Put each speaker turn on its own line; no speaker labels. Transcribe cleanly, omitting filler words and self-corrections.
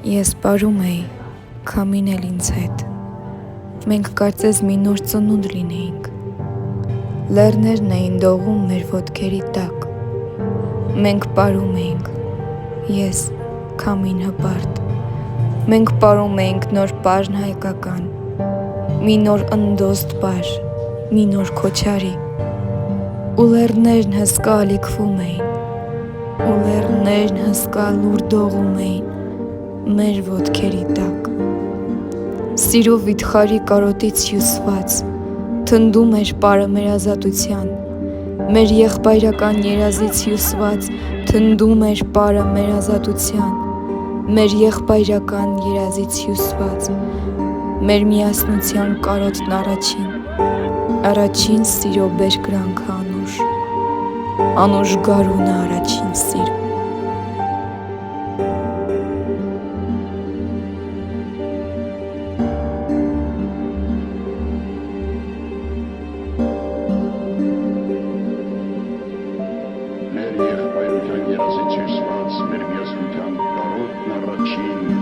Ես պարում էի, քամին էլ ինձ հետ, մենք կարծես մի նոր ծնունդ լինեինք, լեռներն էին դողում մեր ոտքերի տակ, մենք պարում էինք, ես քամին հպարտ, մենք պարում էինք նոր պարն հայկական, մի նոր ընդոզդ պար, մի նոր քոչարի, ու լեռներն հսկա ալիքվում էին, ու լեռներն հսկա լուր դողում էին, մեր ոտքերի տակ, սիրո վիթխարի կարոտից հյուսված, թնդում էր պարը մեր ազատության, մեր եղբայրական երազից հյուսված, թնդում էր պարը մեր ազատության, մեր եղբայրական երազից հյուսված, մեր միասնության կարոտն առաջին սիրո բերկրանքը անուշ գարունը առաջին սիրո,
մեր եղբայրության երազից հյուսված, մեր միասնության կարոտն առաջին